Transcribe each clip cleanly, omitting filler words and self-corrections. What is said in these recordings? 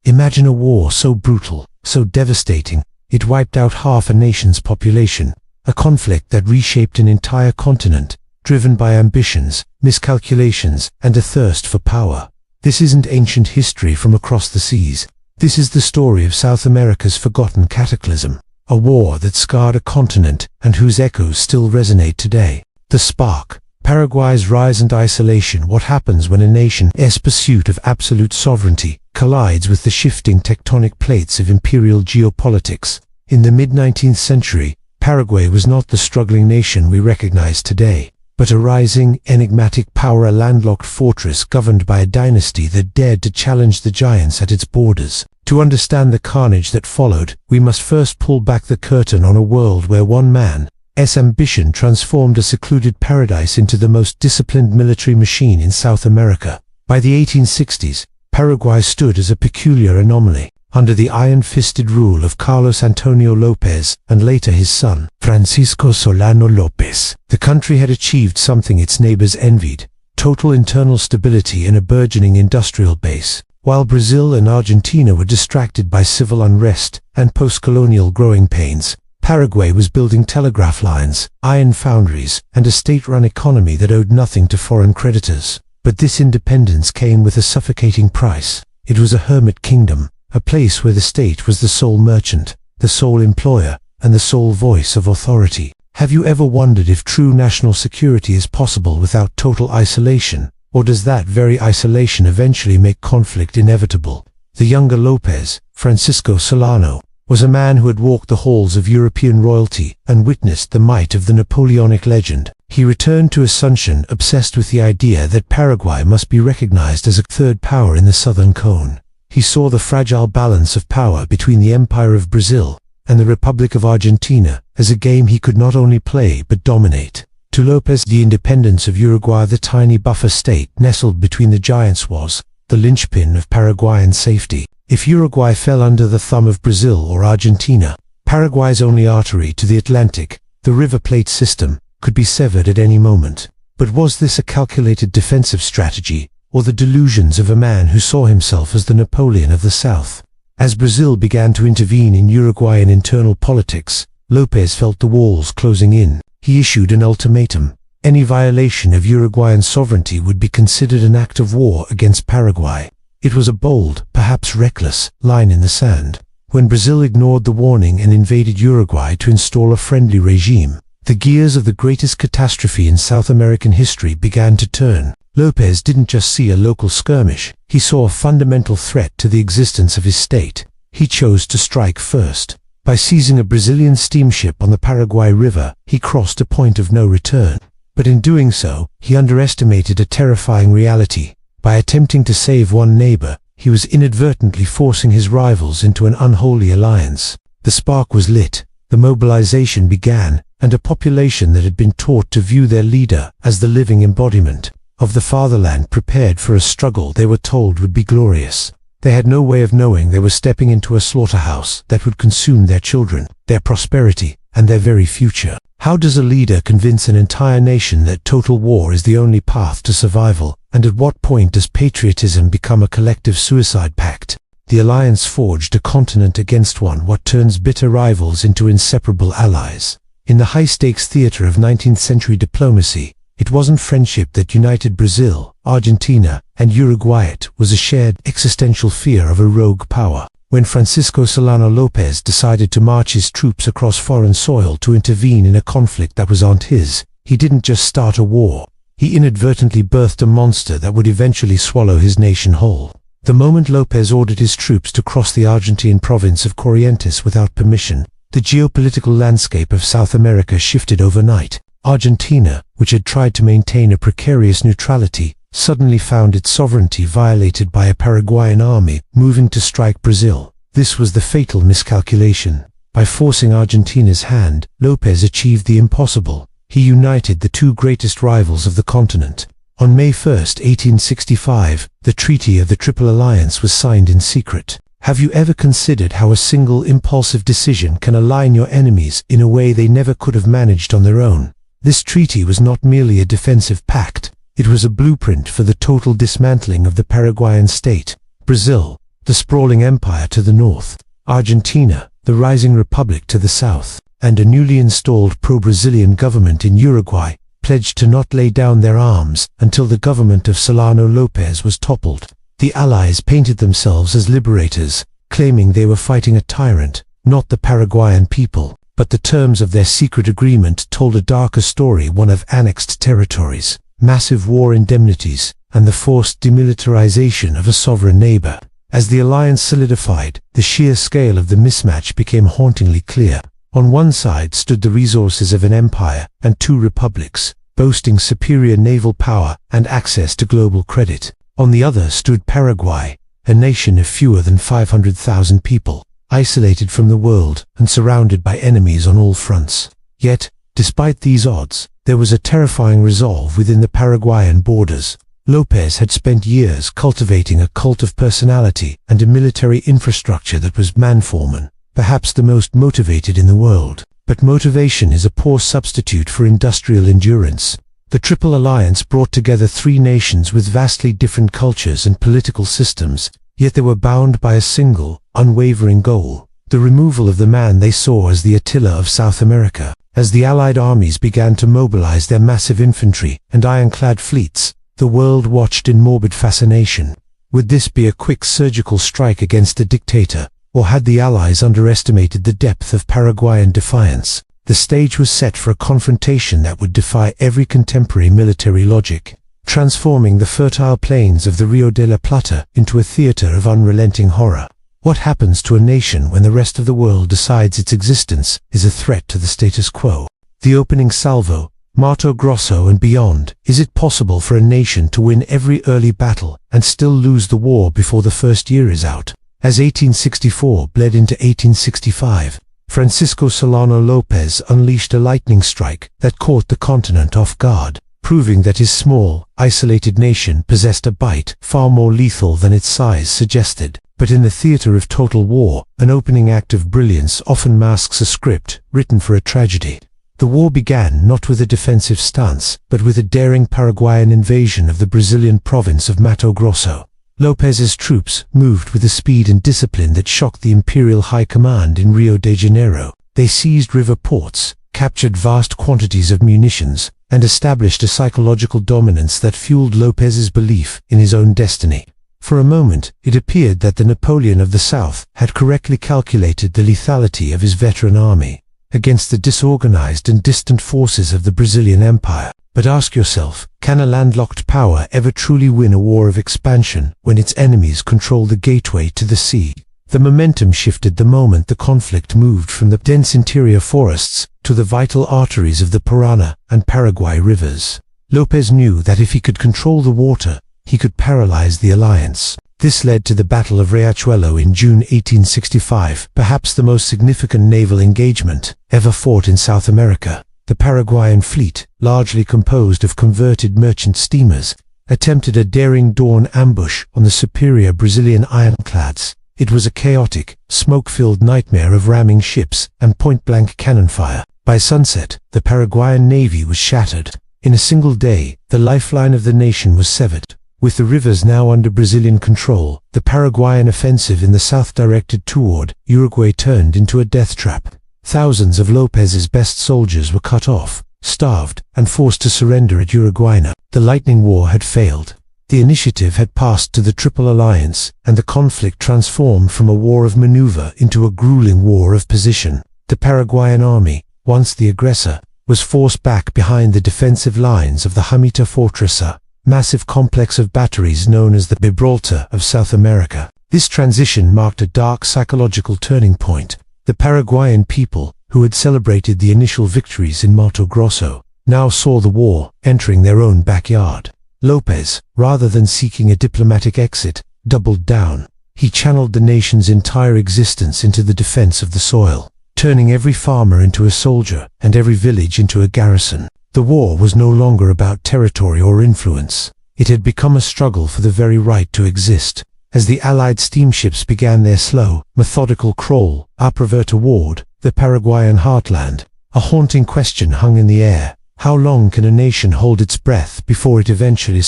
Imagine a war so brutal, so devastating, it wiped out half a nation's population. A conflict that reshaped an entire continent, driven by ambitions, miscalculations, and a thirst for power. This isn't ancient history from across the seas. This is the story of South America's forgotten cataclysm. A war that scarred a continent and whose echoes still resonate today. The spark. Paraguay's rise and isolation. What happens when a nation's pursuit of absolute sovereignty collides with the shifting tectonic plates of imperial geopolitics? In the mid-19th century, Paraguay was not the struggling nation we recognize today, but a rising, enigmatic power, a landlocked fortress governed by a dynasty that dared to challenge the giants at its borders. To understand the carnage that followed, we must first pull back the curtain on a world where one man's ambition transformed a secluded paradise into the most disciplined military machine in South America. By the 1860s, Paraguay stood as a peculiar anomaly. Under the iron-fisted rule of Carlos Antonio López and later his son, Francisco Solano López, the country had achieved something its neighbors envied: total internal stability and a burgeoning industrial base. While Brazil and Argentina were distracted by civil unrest and post-colonial growing pains, Paraguay was building telegraph lines, iron foundries, and a state-run economy that owed nothing to foreign creditors. But this independence came with a suffocating price. It was a hermit kingdom, a place where the state was the sole merchant, the sole employer, and the sole voice of authority. Have you ever wondered if true national security is possible without total isolation, or does that very isolation eventually make conflict inevitable? The younger López, Francisco Solano, was a man who had walked the halls of European royalty and witnessed the might of the Napoleonic legend. He returned to Asunción obsessed with the idea that Paraguay must be recognized as a third power in the southern cone. He saw the fragile balance of power between the Empire of Brazil and the Republic of Argentina as a game he could not only play but dominate. To López, the independence of Uruguay, the tiny buffer state nestled between the giants, was the linchpin of Paraguayan safety. If Uruguay fell under the thumb of Brazil or Argentina, Paraguay's only artery to the Atlantic, the River Plate system, could be severed at any moment. But was this a calculated defensive strategy, or the delusions of a man who saw himself as the Napoleon of the South? As Brazil began to intervene in Uruguayan internal politics, López felt the walls closing in. He issued an ultimatum. Any violation of Uruguayan sovereignty would be considered an act of war against Paraguay. It was a bold, perhaps reckless, line in the sand. When Brazil ignored the warning and invaded Uruguay to install a friendly regime, the gears of the greatest catastrophe in South American history began to turn. López didn't just see a local skirmish, he saw a fundamental threat to the existence of his state. He chose to strike first. By seizing a Brazilian steamship on the Paraguay River, he crossed a point of no return. But in doing so, he underestimated a terrifying reality. By attempting to save one neighbor, he was inadvertently forcing his rivals into an unholy alliance. The spark was lit, the mobilization began, and a population that had been taught to view their leader as the living embodiment of the fatherland prepared for a struggle they were told would be glorious. They had no way of knowing they were stepping into a slaughterhouse that would consume their children, their prosperity, and their very future. How does a leader convince an entire nation that total war is the only path to survival, and at what point does patriotism become a collective suicide pact? The alliance forged a continent against one, what turns bitter rivals into inseparable allies. In the high-stakes theater of 19th century diplomacy, it wasn't friendship that united Brazil, Argentina, and Uruguay. It was a shared existential fear of a rogue power. When Francisco Solano López decided to march his troops across foreign soil to intervene in a conflict that was not his, he didn't just start a war. He inadvertently birthed a monster that would eventually swallow his nation whole. The moment López ordered his troops to cross the Argentine province of Corrientes without permission, the geopolitical landscape of South America shifted overnight. Argentina, which had tried to maintain a precarious neutrality, suddenly found its sovereignty violated by a Paraguayan army moving to strike Brazil. This was the fatal miscalculation. By forcing Argentina's hand, López achieved the impossible. He united the two greatest rivals of the continent. On May 1, 1865, the Treaty of the Triple Alliance was signed in secret. Have you ever considered how a single impulsive decision can align your enemies in a way they never could have managed on their own? This treaty was not merely a defensive pact. It was a blueprint for the total dismantling of the Paraguayan state. Brazil, the sprawling empire to the north, Argentina, the rising republic to the south, and a newly installed pro-Brazilian government in Uruguay, pledged to not lay down their arms until the government of Solano López was toppled. The Allies painted themselves as liberators, claiming they were fighting a tyrant, not the Paraguayan people, but the terms of their secret agreement told a darker story, one of annexed territories, massive war indemnities, and the forced demilitarization of a sovereign neighbor. As the alliance solidified, the sheer scale of the mismatch became hauntingly clear. On one side stood the resources of an empire and two republics, boasting superior naval power and access to global credit. On the other stood Paraguay, a nation of fewer than 500,000 people, isolated from the world and surrounded by enemies on all fronts. Yet, despite these odds, there was a terrifying resolve within the Paraguayan borders. López had spent years cultivating a cult of personality and a military infrastructure that was man-forman, perhaps the most motivated in the world. But motivation is a poor substitute for industrial endurance. The Triple Alliance brought together three nations with vastly different cultures and political systems, yet they were bound by a single, unwavering goal: the removal of the man they saw as the Attila of South America. As the Allied armies began to mobilize their massive infantry and ironclad fleets, the world watched in morbid fascination. Would this be a quick surgical strike against the dictator, or had the Allies underestimated the depth of Paraguayan defiance? The stage was set for a confrontation that would defy every contemporary military logic, transforming the fertile plains of the Rio de la Plata into a theater of unrelenting horror. What happens to a nation when the rest of the world decides its existence is a threat to the status quo? The opening salvo, Mato Grosso and beyond. Is it possible for a nation to win every early battle and still lose the war before the first year is out? As 1864 bled into 1865, Francisco Solano López unleashed a lightning strike that caught the continent off guard, proving that his small, isolated nation possessed a bite far more lethal than its size suggested. But in the theater of total war, an opening act of brilliance often masks a script written for a tragedy. The war began not with a defensive stance, but with a daring Paraguayan invasion of the Brazilian province of Mato Grosso. López's troops moved with a speed and discipline that shocked the Imperial High Command in Rio de Janeiro. They seized river ports, captured vast quantities of munitions, and established a psychological dominance that fueled López's belief in his own destiny. For a moment, it appeared that the Napoleon of the South had correctly calculated the lethality of his veteran army against the disorganized and distant forces of the Brazilian Empire. But ask yourself, can a landlocked power ever truly win a war of expansion when its enemies control the gateway to the sea? The momentum shifted the moment the conflict moved from the dense interior forests to the vital arteries of the Parana and Paraguay rivers. López knew that if he could control the water, he could paralyze the alliance. This led to the Battle of Riachuelo in June 1865, perhaps the most significant naval engagement ever fought in South America. The Paraguayan fleet, largely composed of converted merchant steamers, attempted a daring dawn ambush on the superior Brazilian ironclads. It was a chaotic, smoke-filled nightmare of ramming ships and point-blank cannon fire. By sunset, the Paraguayan navy was shattered. In a single day, the lifeline of the nation was severed. With the rivers now under Brazilian control, the Paraguayan offensive in the south directed toward Uruguay turned into a death trap. Thousands of López's best soldiers were cut off, starved, and forced to surrender at Uruguayna. The lightning war had failed. The initiative had passed to the Triple Alliance, and the conflict transformed from a war of maneuver into a grueling war of position. The Paraguayan army, once the aggressor, was forced back behind the defensive lines of the Hamita Fortressa, massive complex of batteries known as the Gibraltar of South America. This transition marked a dark psychological turning point. The Paraguayan people, who had celebrated the initial victories in Mato Grosso, now saw the war entering their own backyard. López, rather than seeking a diplomatic exit, doubled down. He channeled the nation's entire existence into the defense of the soil, turning every farmer into a soldier and every village into a garrison. The war was no longer about territory or influence. It had become a struggle for the very right to exist. As the Allied steamships began their slow, methodical crawl upriver toward the Paraguayan heartland, a haunting question hung in the air. How long can a nation hold its breath before it eventually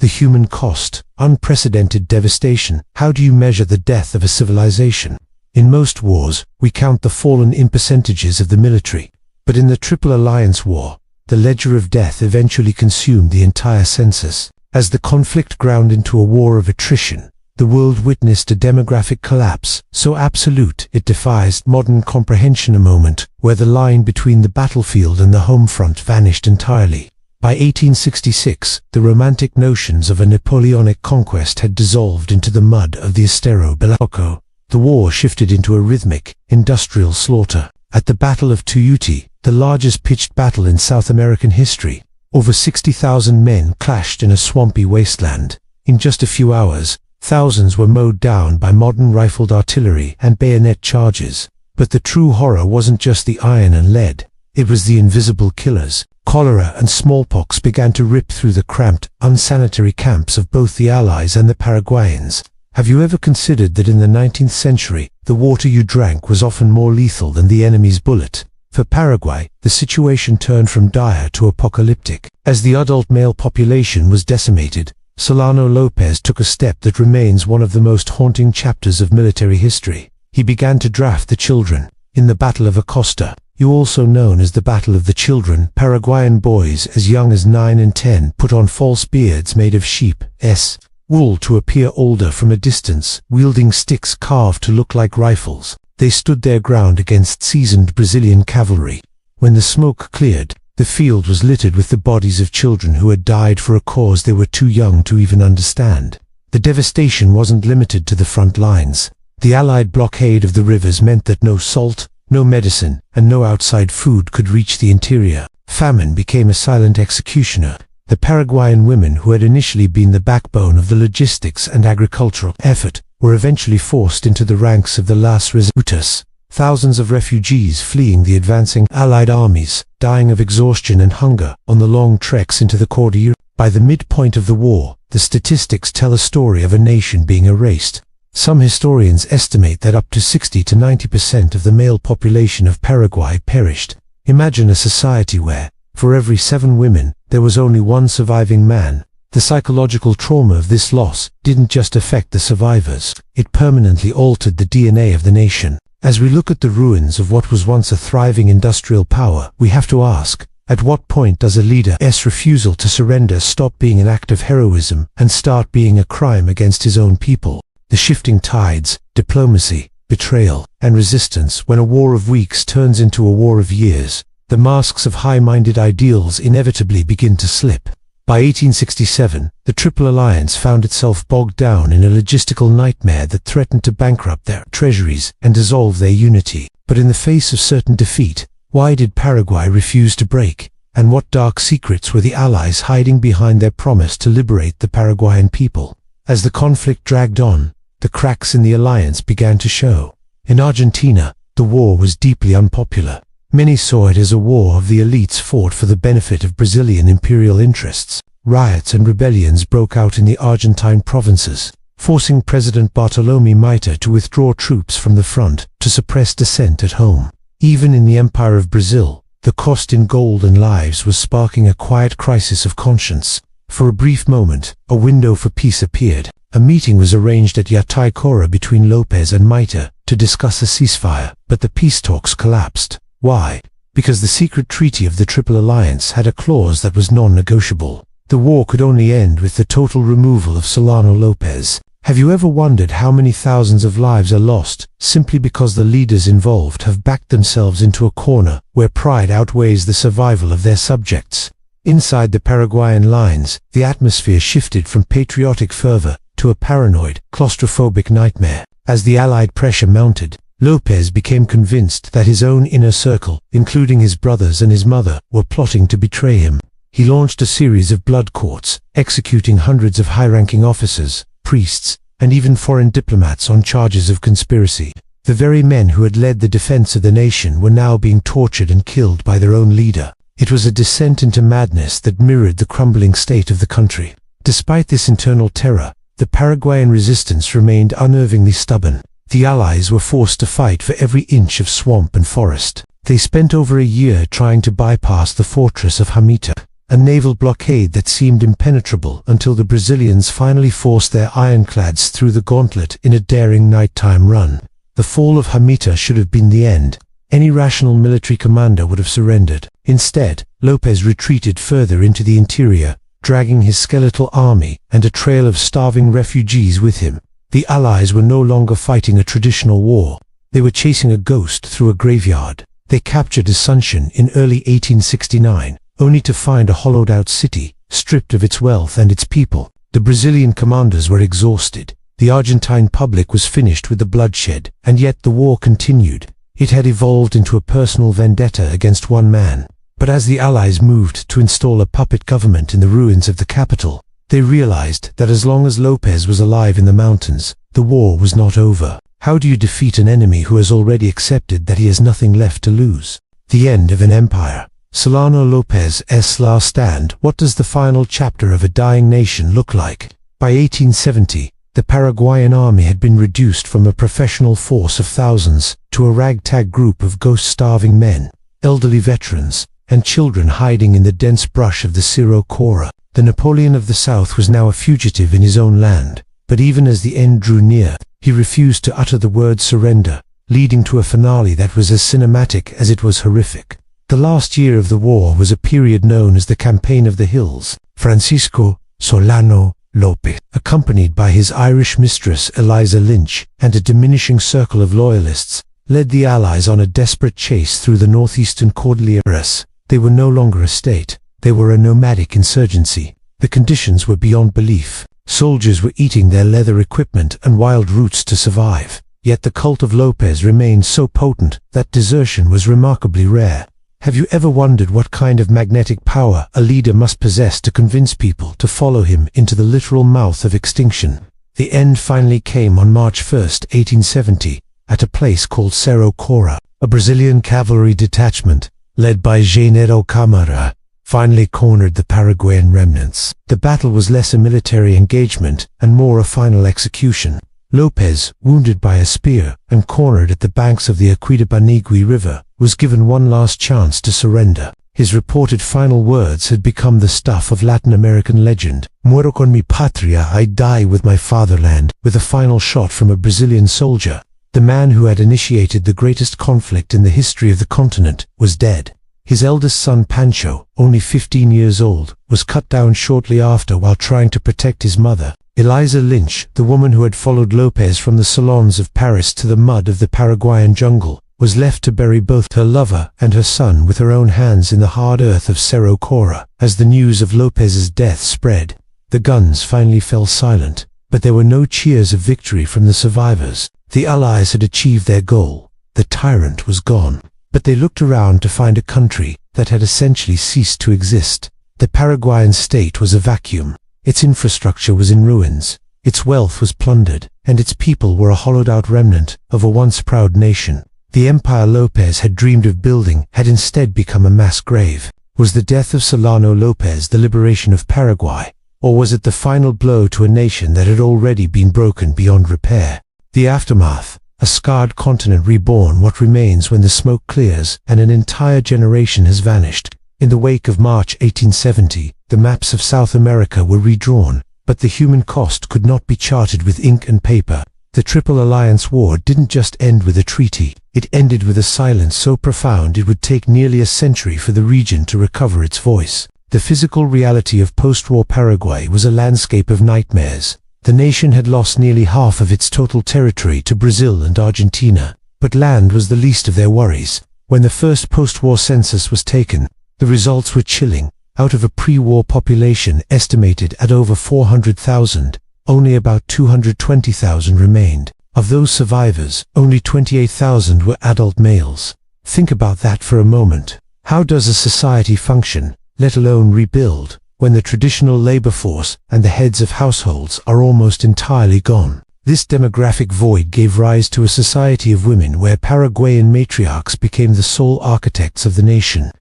The human cost, unprecedented devastation. How do you measure the death of a civilization? In most wars, we count the fallen in percentages of the military. But in the Triple Alliance War, the ledger of death eventually consumed the entire census. As the conflict ground into a war of attrition, the world witnessed a demographic collapse, so absolute it defies modern comprehension. A moment where the line between the battlefield and the home front vanished entirely. By 1866, the romantic notions of a Napoleonic conquest had dissolved into the mud of the Estero Bellico. The war shifted into a rhythmic, industrial slaughter. At the Battle of Tuyuti, the largest pitched battle in South American history, over 60,000 men clashed in a swampy wasteland. In just a few hours, thousands were mowed down by modern rifled artillery and bayonet charges. But the true horror wasn't just the iron and lead. It was the invisible killers. Cholera and smallpox began to rip through the cramped, unsanitary camps of both the Allies and the Paraguayans. Have you ever considered that in the 19th century, the water you drank was often more lethal than the enemy's bullet? For Paraguay, the situation turned from dire to apocalyptic. As the adult male population was decimated, Solano López took a step that remains one of the most haunting chapters of military history. He began to draft the children. In the Battle of Acosta, also known as the Battle of the Children, Paraguayan boys as young as 9 and 10 put on false beards made of sheep's wool to appear older from a distance, wielding sticks carved to look like rifles. They stood their ground against seasoned Brazilian cavalry. When the smoke cleared, the field was littered with the bodies of children who had died for a cause they were too young to even understand. The devastation wasn't limited to the front lines. The Allied blockade of the rivers meant that no salt, no medicine, and no outside food could reach the interior. Famine became a silent executioner. The Paraguayan women, who had initially been the backbone of the logistics and agricultural effort, were eventually forced into the ranks of the Las Resultas. Thousands of refugees fleeing the advancing Allied armies, dying of exhaustion and hunger on the long treks into the Cordillera. By the midpoint of the war, the statistics tell a story of a nation being erased. Some historians estimate that up to 60 to 90% of the male population of Paraguay perished. Imagine a society where, for every 7 women, there was only 1 surviving man. The psychological trauma of this loss didn't just affect the survivors, it permanently altered the DNA of the nation. As we look at the ruins of what was once a thriving industrial power, we have to ask, at what point does a leader's refusal to surrender stop being an act of heroism and start being a crime against his own people? The shifting tides, diplomacy, betrayal, and resistance. When a war of weeks turns into a war of years, the masks of high-minded ideals inevitably begin to slip. By 1867, the Triple Alliance found itself bogged down in a logistical nightmare that threatened to bankrupt their treasuries and dissolve their unity. But in the face of certain defeat, why did Paraguay refuse to break? And what dark secrets were the Allies hiding behind their promise to liberate the Paraguayan people? As the conflict dragged on, the cracks in the alliance began to show. In Argentina, the war was deeply unpopular. Many saw it as a war of the elites fought for the benefit of Brazilian imperial interests. Riots and rebellions broke out in the Argentine provinces, forcing President Bartolomé Mitre to withdraw troops from the front to suppress dissent at home. Even in the Empire of Brazil, the cost in gold and lives was sparking a quiet crisis of conscience. For a brief moment, a window for peace appeared. A meeting was arranged at Yataicora between López and Mitre to discuss a ceasefire, but the peace talks collapsed. Why? Because the secret treaty of the Triple Alliance had a clause that was non-negotiable. The war could only end with the total removal of Solano López. Have you ever wondered how many thousands of lives are lost simply because the leaders involved have backed themselves into a corner where pride outweighs the survival of their subjects? Inside the Paraguayan lines, the atmosphere shifted from patriotic fervor to a paranoid, claustrophobic nightmare. As the Allied pressure mounted, López became convinced that his own inner circle, including his brothers and his mother, were plotting to betray him. He launched a series of blood courts, executing hundreds of high-ranking officers, priests, and even foreign diplomats on charges of conspiracy. The very men who had led the defense of the nation were now being tortured and killed by their own leader. It was a descent into madness that mirrored the crumbling state of the country. Despite this internal terror, the Paraguayan resistance remained unnervingly stubborn. The Allies were forced to fight for every inch of swamp and forest. They spent over a year trying to bypass the fortress of Jamita, a naval blockade that seemed impenetrable until the Brazilians finally forced their ironclads through the gauntlet in a daring nighttime run. The fall of Hamita should have been the end. Any rational military commander would have surrendered. Instead, López retreated further into the interior, dragging his skeletal army and a trail of starving refugees with him. The Allies were no longer fighting a traditional war. They were chasing a ghost through a graveyard. They captured Asunción in early 1869, only to find a hollowed-out city, stripped of its wealth and its people. The Brazilian commanders were exhausted. The Argentine public was finished with the bloodshed, and yet the war continued. It had evolved into a personal vendetta against one man. But as the Allies moved to install a puppet government in the ruins of the capital, they realized that as long as López was alive in the mountains, the war was not over. How do you defeat an enemy who has already accepted that he has nothing left to lose? The end of an empire. Solano López's last stand. What does the final chapter of a dying nation look like? By 1870, the Paraguayan army had been reduced from a professional force of thousands to a ragtag group of ghost-starving men, elderly veterans, and children hiding in the dense brush of the Cerro Cora. The Napoleon of the South was now a fugitive in his own land, but even as the end drew near, he refused to utter the word surrender, leading to a finale that was as cinematic as it was horrific. The last year of the war was a period known as the Campaign of the Hills. Francisco Solano López, accompanied by his Irish mistress Eliza Lynch and a diminishing circle of loyalists, led the Allies on a desperate chase through the northeastern Cordilleras. They were no longer a state. They were a nomadic insurgency. The conditions were beyond belief. Soldiers were eating their leather equipment and wild roots to survive. Yet the cult of López remained so potent that desertion was remarkably rare. Have you ever wondered what kind of magnetic power a leader must possess to convince people to follow him into the literal mouth of extinction? The end finally came on March 1, 1870, at a place called Cerro Cora. A Brazilian cavalry detachment, led by Janeiro Câmara, finally cornered the Paraguayan remnants. The battle was less a military engagement and more a final execution. López, wounded by a spear and cornered at the banks of the Aquidaubanigui River, was given one last chance to surrender. His reported final words had become the stuff of Latin American legend. Muero con mi patria, I die with my fatherland. With a final shot from a Brazilian soldier, the man who had initiated the greatest conflict in the history of the continent was dead. His eldest son Pancho, only 15 years old, was cut down shortly after while trying to protect his mother. Eliza Lynch, the woman who had followed López from the salons of Paris to the mud of the Paraguayan jungle, was left to bury both her lover and her son with her own hands in the hard earth of Cerro Cora. As the news of López's death spread, the guns finally fell silent, but there were no cheers of victory from the survivors. The Allies had achieved their goal. The tyrant was gone. But they looked around to find a country that had essentially ceased to exist. The Paraguayan state was a vacuum. Its infrastructure was in ruins, its wealth was plundered, and its people were a hollowed-out remnant of a once proud nation. The empire López had dreamed of building had instead become a mass grave. Was the death of Solano López the liberation of Paraguay, or was it the final blow to a nation that had already been broken beyond repair? The aftermath. A scarred continent reborn. What remains when the smoke clears and an entire generation has vanished? In the wake of March 1870, the maps of South America were redrawn, but the human cost could not be charted with ink and paper. The Triple Alliance War didn't just end with a treaty, it ended with a silence so profound it would take nearly a century for the region to recover its voice. The physical reality of post-war Paraguay was a landscape of nightmares. The nation had lost nearly half of its total territory to Brazil and Argentina, but land was the least of their worries. When the first post-war census was taken, the results were chilling. Out of a pre-war population estimated at over 400,000, only about 220,000 remained. Of those survivors, only 28,000 were adult males. Think about that for a moment. How does a society function, let alone rebuild, when the traditional labor force and the heads of households are almost entirely gone? This demographic void gave rise to a society of women where Paraguayan matriarchs became the sole architects of the nation's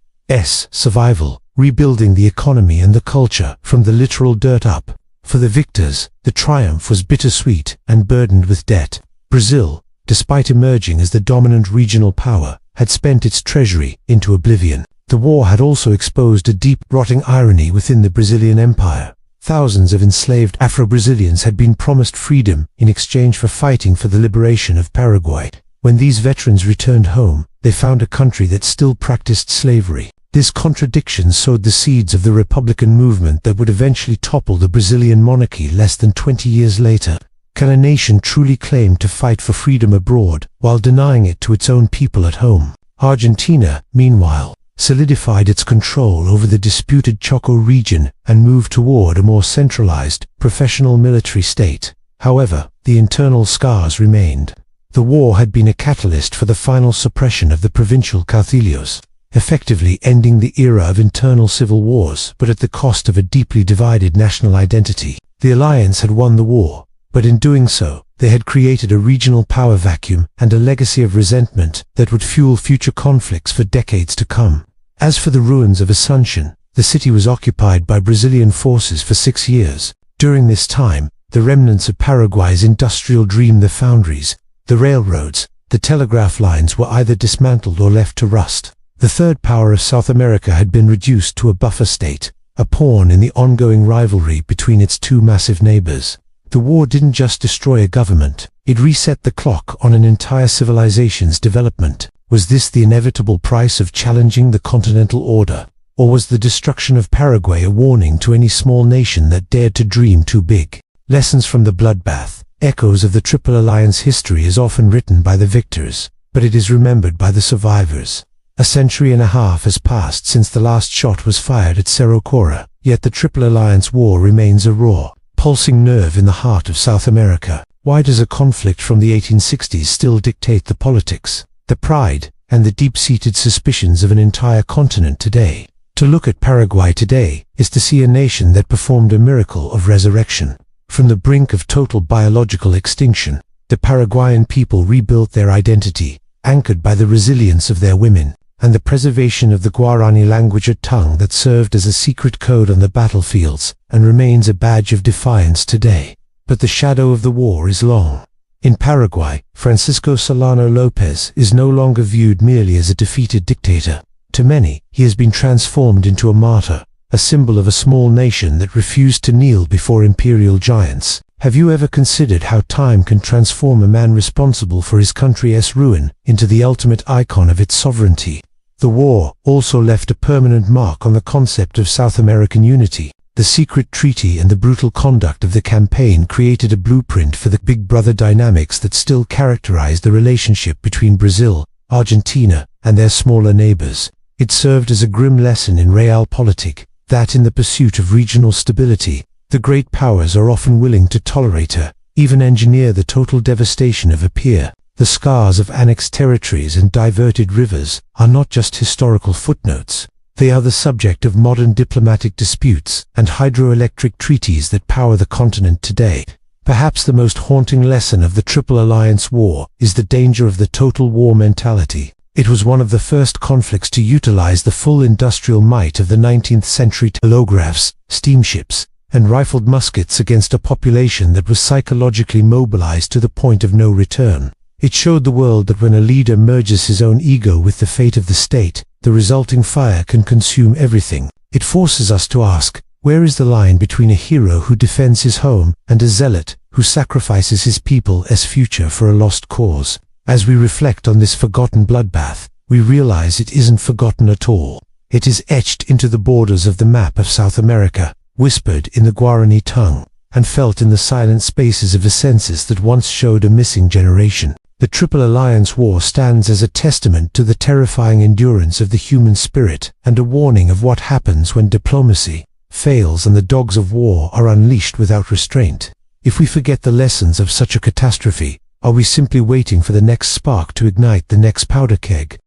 survival, rebuilding the economy and the culture from the literal dirt up. For the victors, the triumph was bittersweet and burdened with debt. Brazil, despite emerging as the dominant regional power, had spent its treasury into oblivion. The war had also exposed a deep, rotting irony within the Brazilian Empire. Thousands of enslaved Afro-Brazilians had been promised freedom in exchange for fighting for the liberation of Paraguay. When these veterans returned home, they found a country that still practiced slavery. This contradiction sowed the seeds of the Republican movement that would eventually topple the Brazilian monarchy less than 20 years later. Can a nation truly claim to fight for freedom abroad while denying it to its own people at home? Argentina, meanwhile, solidified its control over the disputed Chaco region and moved toward a more centralized, professional military state. However, the internal scars remained. The war had been a catalyst for the final suppression of the provincial caudillos, effectively ending the era of internal civil wars, but at the cost of a deeply divided national identity. The alliance had won the war, but in doing so, they had created a regional power vacuum and a legacy of resentment that would fuel future conflicts for decades to come. As for the ruins of Asunción, the city was occupied by Brazilian forces for 6 years. During this time, the remnants of Paraguay's industrial dream, the foundries, the railroads, the telegraph lines were either dismantled or left to rust. The third power of South America had been reduced to a buffer state, a pawn in the ongoing rivalry between its two massive neighbors. The war didn't just destroy a government, it reset the clock on an entire civilization's development. Was this the inevitable price of challenging the continental order? Or was the destruction of Paraguay a warning to any small nation that dared to dream too big? Lessons from the bloodbath. Echoes of the Triple Alliance history is often written by the victors, but it is remembered by the survivors. A century and a half has passed since the last shot was fired at Cerro Cora, yet the Triple Alliance War remains a raw, pulsing nerve in the heart of South America. Why does a conflict from the 1860s still dictate the politics, the pride, and the deep-seated suspicions of an entire continent today? To look at Paraguay today is to see a nation that performed a miracle of resurrection. From the brink of total biological extinction, the Paraguayan people rebuilt their identity, anchored by the resilience of their women, and the preservation of the Guarani language, a tongue that served as a secret code on the battlefields and remains a badge of defiance today. But the shadow of the war is long. In Paraguay, Francisco Solano López is no longer viewed merely as a defeated dictator. To many, he has been transformed into a martyr, a symbol of a small nation that refused to kneel before imperial giants. Have you ever considered how time can transform a man responsible for his country's ruin into the ultimate icon of its sovereignty? The war also left a permanent mark on the concept of South American unity. The secret treaty and the brutal conduct of the campaign created a blueprint for the Big Brother dynamics that still characterize the relationship between Brazil, Argentina, and their smaller neighbors. It served as a grim lesson in realpolitik, that in the pursuit of regional stability, the great powers are often willing to tolerate even engineer the total devastation of a peer. The scars of annexed territories and diverted rivers are not just historical footnotes. They are the subject of modern diplomatic disputes and hydroelectric treaties that power the continent today. Perhaps the most haunting lesson of the Triple Alliance War is the danger of the total war mentality. It was one of the first conflicts to utilize the full industrial might of the 19th century telegraphs, steamships, and rifled muskets against a population that was psychologically mobilized to the point of no return. It showed the world that when a leader merges his own ego with the fate of the state, the resulting fire can consume everything. It forces us to ask, where is the line between a hero who defends his home and a zealot who sacrifices his people as future for a lost cause? As we reflect on this forgotten bloodbath, we realize it isn't forgotten at all. It is etched into the borders of the map of South America, whispered in the Guarani tongue, and felt in the silent spaces of a census that once showed a missing generation. The Triple Alliance War stands as a testament to the terrifying endurance of the human spirit and a warning of what happens when diplomacy fails and the dogs of war are unleashed without restraint. If we forget the lessons of such a catastrophe, are we simply waiting for the next spark to ignite the next powder keg?